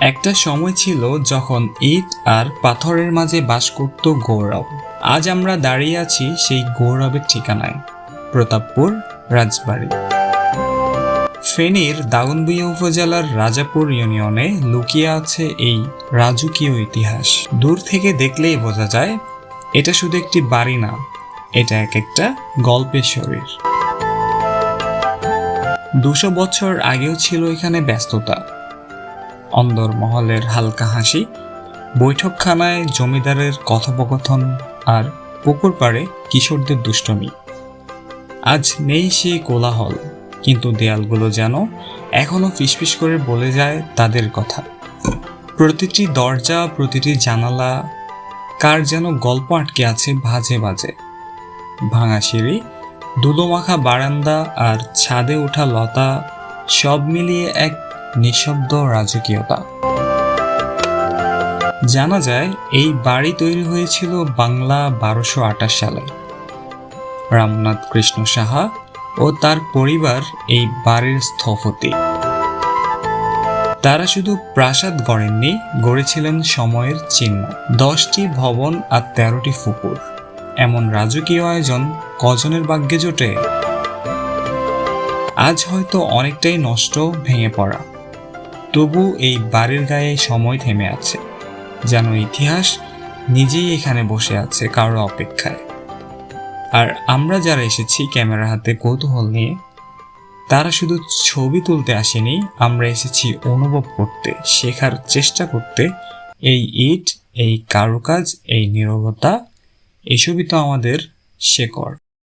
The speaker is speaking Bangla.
একটা সময় ছিল যখন ইট আর পাথরের মাঝে বাস করত গৌরব। আজ আমরা দাঁড়িয়ে আছি সেই গৌরবের ঠিকানায়, প্রতাপপুর রাজবাড়ী। ফেনীর দাগনভূঞা উপজেলার রাজাপুর ইউনিয়নে লুকিয়ে আছে এই রাজকীয় ইতিহাস। দূর থেকে দেখলেই বোঝা যায় এটা শুধু একটি বাড়ি না, এটা একটা গল্পের শরীর। 200 বছর আগেও ছিল এখানে ব্যস্ততা, অন্দরমহলের হালকা হাসি, বৈঠকখানায় জমিদারের কথোপকথন, আর পুকুর পাড়ে কিশোরদের দুষ্টমি। আজ নেই সেই কোলাহল, কিন্তু দেয়ালগুলো যেন এখনো ফিসফিস করে বলে যায় তাদের কথা। প্রতিটি দরজা, প্রতিটি জানালা কার যেন গল্প আটকে আছে ভাজে ভাজে। ভাঙা সিঁড়ি, ধুলোমাখা বারান্দা আর ছাদে ওঠা লতা, সব মিলিয়ে এক নিঃশব্দ রাজকীয়তা। জানা যায় এই বাড়ি তৈরি হয়েছিল বাংলা 1228 সালে। রামনাথ কৃষ্ণ সাহা ও তার পরিবার এই বাড়ির স্থপতি। তারা শুধু প্রাসাদ গড়েননি, গড়েছিলেন সময়ের চিহ্ন। 10টি ভবন আর 13টি পুকুর। এমন রাজকীয় আয়োজন কজনের ভাগ্যে জোটে? আজ হয়তো অনেকটাই নষ্ট, ভেঙে পড়া, তবু এই বাড়ির গায়ে সময় থেমে আছে, যেন ইতিহাস নিজেই এখানে বসে আছে কারো অপেক্ষায়। আর আমরা যারা এসেছি ক্যামেরা হাতে কৌতূহল নিয়ে, তারা শুধু ছবি তুলতে আসেনি, আমরা এসেছি অনুভব করতে, শেখার চেষ্টা করতে। এই ইট, এই কারুকাজ, এই নীরবতা, এসবই তো আমাদের শেকড়।